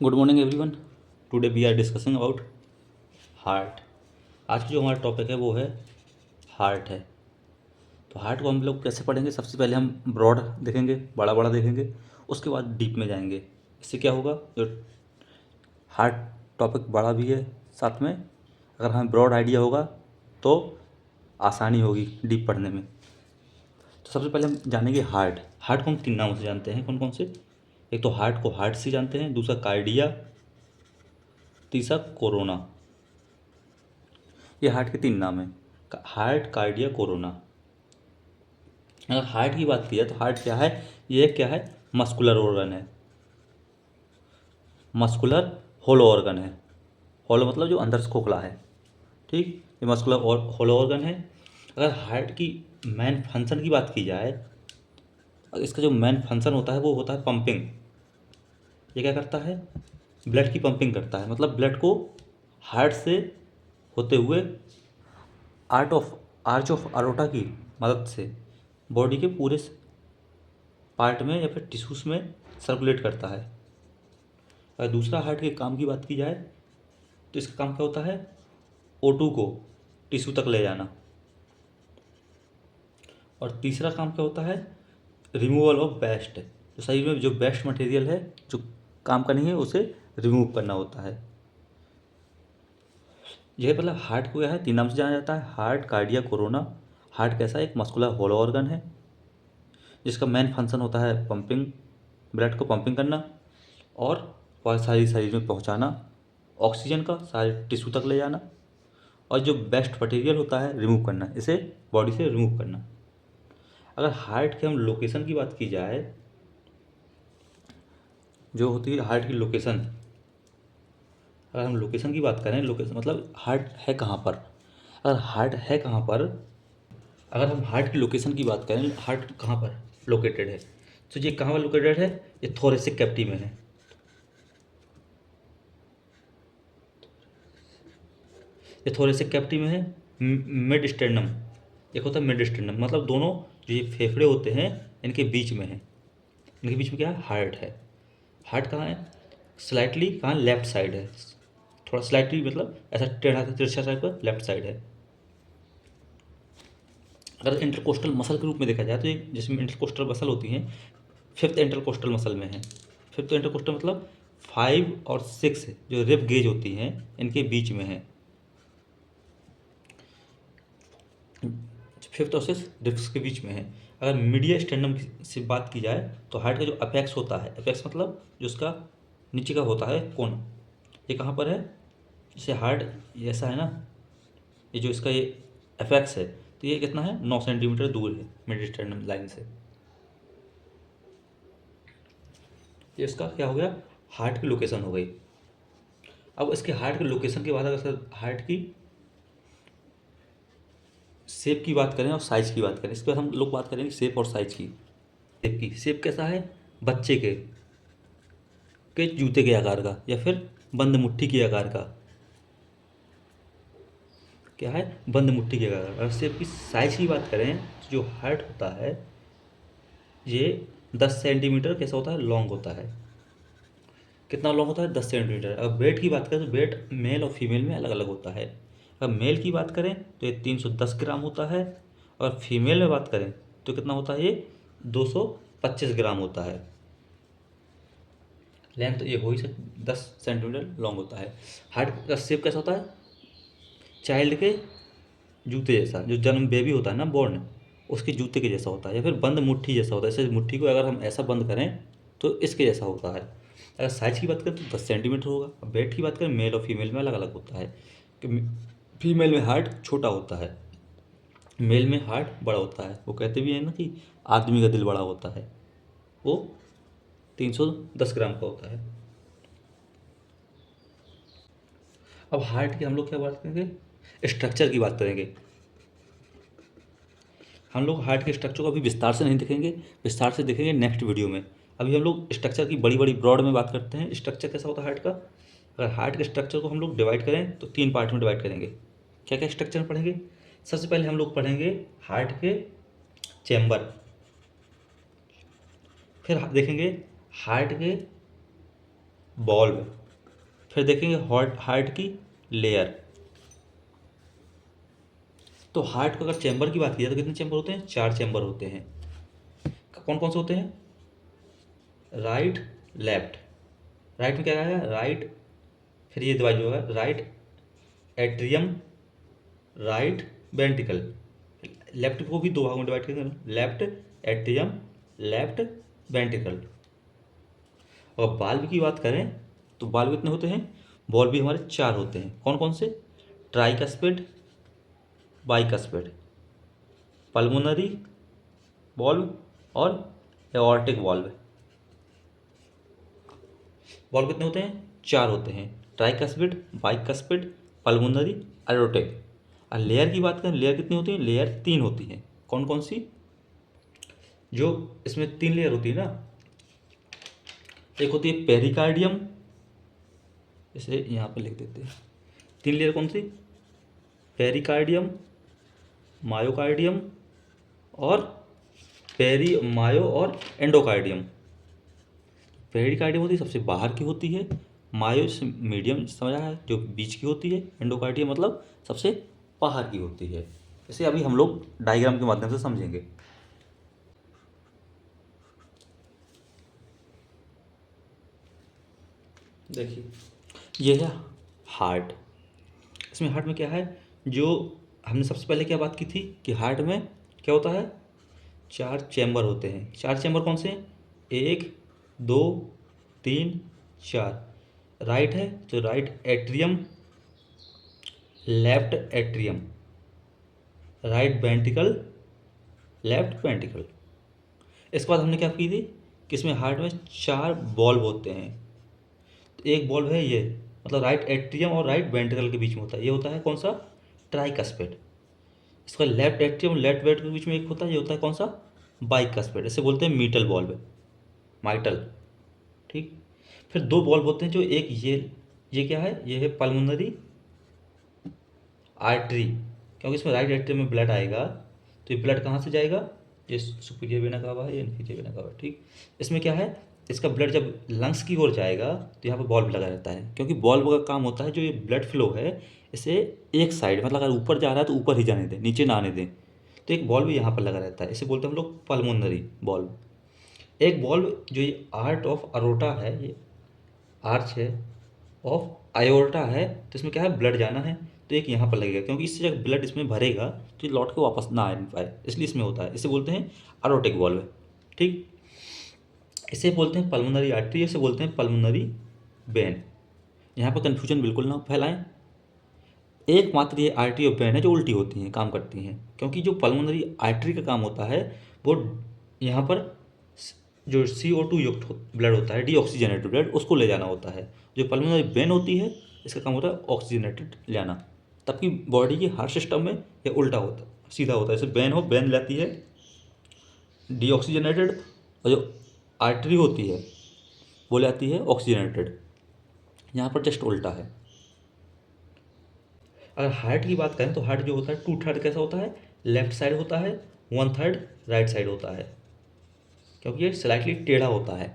Good morning everyone. Today we are discussing about heart. आज की जो हमारा टॉपिक है वो है हार्ट है। तो हार्ट को हम लोग कैसे पढ़ेंगे? सबसे पहले हम ब्रॉड देखेंगे, बड़ा बड़ा देखेंगे, उसके बाद डीप में जाएंगे। इससे क्या होगा, जो हार्ट टॉपिक बड़ा भी है, साथ में अगर हमें ब्रॉड आइडिया होगा तो आसानी होगी डीप पढ़ने में। तो सबसे पहले हम जानेंगे हार्ट। हार्ट को हम 3 नामों से जानते हैं। कौन कौन से? एक तो हार्ट को हार्ट से जानते हैं, दूसरा कार्डिया, तीसरा कोरोना। ये हार्ट के 3 नाम हैं, हार्ट, कार्डिया, कोरोना। अगर हार्ट की बात की जाए तो हार्ट क्या है? ये क्या है? मस्कुलर ऑर्गन है, मस्कुलर होलो ऑर्गन है। होलो मतलब जो अंदर से खोखला है, ठीक। ये मस्कुलर और होलो ऑर्गन है। अगर हार्ट की मेन फंक्शन की बात की जाए, इसका जो मेन फंक्शन होता है वो होता है पंपिंग। ये क्या करता है? ब्लड की पंपिंग करता है। मतलब ब्लड को हार्ट से होते हुए आर्च ऑफ अरोटा की मदद से बॉडी के पूरे पार्ट में या फिर टिश्यूज में सर्कुलेट करता है। अगर दूसरा हार्ट के काम की बात की जाए तो इसका काम क्या होता है? O2 को टिश्यू तक ले जाना। और तीसरा काम क्या होता है? Removal of waste. जो शरीर में जो वेस्ट मटेरियल है जो काम का नहीं है, उसे रिमूव करना होता है। यह मतलब हार्ट को क्या है, 3 नाम से जाना जाता है, हार्ट, कार्डिया, कोरोना। हार्ट कैसा है? एक मस्कुलर होलो ऑर्गन है जिसका मेन फंक्शन होता है पंपिंग, ब्लड को पंपिंग करना और सारी शरीर में पहुंचाना, ऑक्सीजन का सारे टिश्यू तक ले जाना, और जो बेस्ट मटेरियल होता है रिमूव करना, इसे बॉडी से रिमूव करना। अगर हार्ट के हम लोकेशन की बात की जाए, जो होती है हार्ट की लोकेशन, अगर हम लोकेशन की बात करें, लोकेशन मतलब हार्ट है कहाँ पर। अगर हार्ट है कहाँ पर, अगर हम हार्ट की लोकेशन की बात करें, हार्ट कहाँ पर लोकेटेड है, तो ये कहाँ पर लोकेटेड है? ये थोरेसिक कैविटी में है। ये थोरेसिक कैविटी में है। मिड स्टेर्नम, एक होता है मिड स्टेर्नम, मतलब दोनों जो ये फेफड़े होते हैं इनके बीच में है। इनके बीच में क्या है? हार्ट है। हार्ट कहाँ है? स्लाइटली कहाँ? लेफ्ट साइड है। थोड़ा स्लाइटली मतलब ऐसा टेढ़ा तिरछा साइड पर लेफ्ट साइड है। अगर इंटरकोस्टल मसल के रूप में देखा जाए तो ये जिसमें इंटरकोस्टल मसल होती हैं, 5th इंटरकोस्टल मसल में है। 5th इंटरकोस्टल मतलब 5 और 6 जो रिब गेज होती हैं इनके बीच में है। 5th और 6 रिब्स के बीच में है। अगर मीडिया स्टेर्नम से बात की जाए तो हार्ट का जो अपेक्स होता है, अपेक्स मतलब जो उसका नीचे का होता है कोन, ये कहाँ पर है? जैसे हार्ट ऐसा है ना, ये जो इसका ये अपेक्स है, तो ये कितना है? 9 सेंटीमीटर दूर है मिड स्टेर्नम लाइन से। ये इसका क्या हो गया? हार्ट की लोकेशन हो गई। अब इसके हार्ट की लोकेशन के बाद अगर सर हार्ट की शेप की बात करें और साइज की बात करें, इसके बाद हम लोग बात करेंगे शेप और साइज की। शेप की, शेप कैसा है? बच्चे के जूते के आकार का या फिर बंद मुट्ठी के आकार का। क्या है? बंद मुट्ठी के आकार का। अगर शेप की साइज की बात करें तो जो हार्ट होता है ये 10 सेंटीमीटर कैसा होता है? लॉन्ग होता है। कितना लॉन्ग होता है? 10 सेंटीमीटर। अगर वेट की बात करें तो वेट मेल और फीमेल में अलग अलग होता है। अगर मेल की बात करें तो ये 310 ग्राम होता है, और फीमेल में बात करें तो कितना होता है? ये 225 ग्राम होता है। लेंथ तो ये हो ही सकती, 10 सेंटीमीटर लॉन्ग होता है। हार्ट का शेप कैसा होता है? चाइल्ड के जूते जैसा, जो जन्म बेबी होता है ना, बॉर्न, उसके जूते के जैसा होता है, या फिर बंद मुट्ठी जैसा होता है। जैसे मुट्ठी को अगर हम ऐसा बंद करें तो इसके जैसा होता है। अगर साइज की बात करें तो 10 सेंटीमीटर होगा। अब वेट की बात करें, मेल और फीमेल में अलग अलग होता है कि फीमेल में हार्ट छोटा होता है, मेल में हार्ट बड़ा होता है। वो कहते भी हैं ना कि आदमी का दिल बड़ा होता है, वो 310 ग्राम का होता है। अब हार्ट की हम लोग क्या बात करेंगे? स्ट्रक्चर की बात करेंगे। हम लोग हार्ट के स्ट्रक्चर को अभी विस्तार से नहीं देखेंगे, विस्तार से देखेंगे नेक्स्ट वीडियो में। अभी हम लोग स्ट्रक्चर की बड़ी बड़ी ब्रॉड में बात करते हैं। स्ट्रक्चर कैसा होता है हार्ट का? अगर हार्ट के स्ट्रक्चर को हम लोग डिवाइड करें तो 3 पार्ट में डिवाइड करेंगे। क्या क्या स्ट्रक्चर पढ़ेंगे? सबसे पहले हम लोग पढ़ेंगे हार्ट के चैम्बर, फिर देखेंगे हार्ट के वॉल्व। फिर देखेंगे हार्ट की लेयर। तो हार्ट का अगर चैम्बर की बात की जाए तो कितने चैम्बर होते हैं? 4 चैम्बर होते हैं। कौन कौन से होते हैं? Right, left. राइट में क्या है? राइट, फिर ये डिवाइड जो है right atrium, right ventricle. Left को भी दो भागों में डिवाइड करेंगे, लेफ्ट एट्रियम, लेफ्ट वेंट्रिकल। और बाल्ब की बात करें तो बाल्ब कितने होते हैं? बॉल्ब भी हमारे 4 होते हैं। कौन कौन से? ट्राइकस्पिड, बाइकस्पिड, पल्मोनरी बॉल्ब और एओर्टिक बॉल्ब। बॉल्ब कितने होते हैं? 4 होते हैं, ट्राइकस्पिड, बाइकस्पिड, पल्मोनरी, एओर्टिक। और लेयर की बात करें, लेयर कितनी होती है? लेयर 3 होती हैं। कौन कौन सी? जो इसमें 3 लेयर होती है ना, एक होती है पेरिकार्डियम, इसे यहाँ पे लिख देते हैं। 3 लेयर कौन सी? पेरिकार्डियम, मायोकार्डियम और मायो और एंडोकार्डियम। पेरिकार्डियम होती है सबसे बाहर की होती है, मायो मीडियम समझा है जो बीच की होती है, एंडोकार्डियम मतलब सबसे बाहर की होती है। इसे अभी हम लोग डायग्राम के माध्यम से समझेंगे। देखिए ये है हार्ट। इसमें हार्ट में क्या है? जो हमने सबसे पहले क्या बात की थी कि हार्ट में क्या होता है? 4 चैम्बर होते हैं। 4 चैम्बर कौन से हैं? 1, 2, 3, 4। राइट है तो right atrium, left atrium, right ventricle, left ventricle. इसके बाद हमने क्या की थी कि इसमें हार्ट में 4 बॉल्ब होते हैं। तो एक बॉल्ब है ये, मतलब राइट एट्रियम और राइट वेंट्रिकल के बीच में होता है। ये होता है कौन सा? ट्राइकस्पिड। इसका लेफ्ट एट्रियम लेफ्ट वेंट्रिकल के बीच में एक होता है, ये होता है कौन सा? बाइकस्पिड। इसे बोलते हैं मीटल बॉल्ब, माइटल। ठीक। फिर 2 बॉल्ब होते हैं, जो एक ये क्या है? ये है पल्मोनरी आर्टरी, क्योंकि इसमें राइट एट्रियम में ब्लड आएगा तो ये ब्लड कहाँ से जाएगा? ये सुपीरियर वेना कावा है, ये इन्फीरियर वेना कावा है। ठीक। इसमें क्या है? इसका ब्लड जब लंग्स की ओर जाएगा तो यहाँ पर बॉल्ब लगा रहता है, क्योंकि बॉल्ब का काम होता है जो ये ब्लड फ्लो है इसे एक साइड, मतलब अगर ऊपर जा रहा है तो ऊपर ही जाने दें, नीचे ना आने दें। तो एक बॉल्ब यहाँ पर लगा रहता है, इसे बोलते हैं हम लोग पल्मोनरी बॉल्ब। एक बॉल्ब जो ये आर्ट ऑफ अरोटा है, ये आर्च है ऑफ आयोर्टा है, तो इसमें क्या है? ब्लड जाना है तो एक यहाँ पर लगेगा, क्योंकि इससे जब ब्लड इसमें भरेगा तो ये लौट के वापस ना आ पाए, इसलिए इसमें होता है। इसे बोलते हैं अरोटिक बॉल्व। ठीक। इसे बोलते हैं पल्मोनरी आर्टरी, इसे बोलते हैं पल्मोनरी वेन। यहाँ पर कन्फ्यूजन बिल्कुल ना फैलाएं। एकमात्र ये आर्टरी और वेन है जो उल्टी होती हैं, काम करती हैं, क्योंकि जो पल्मोनरी आर्टरी का काम होता है वो यहाँ पर जो CO2 युक्त ब्लड होता है, डीऑक्सीजनेटेड ब्लड, उसको ले जाना होता है। जो पल्मोनरी वेन होती है इसका काम होता है ऑक्सीजनेटेड लेना। तबकि बॉडी के हर सिस्टम में ये उल्टा होता है, सीधा होता है। जैसे वेन हो, वेन लेती है डीऑक्सीजनेटेड, और जो आर्टरी होती है वो लेती है ऑक्सीजनेटेड। यहाँ पर जस्ट उल्टा है। अगर हार्ट की बात करें तो हार्ट जो होता है 2/3 कैसा होता है? लेफ्ट साइड होता है, 1/3 राइट साइड होता है, क्योंकि ये स्लाइटली टेढ़ा होता है।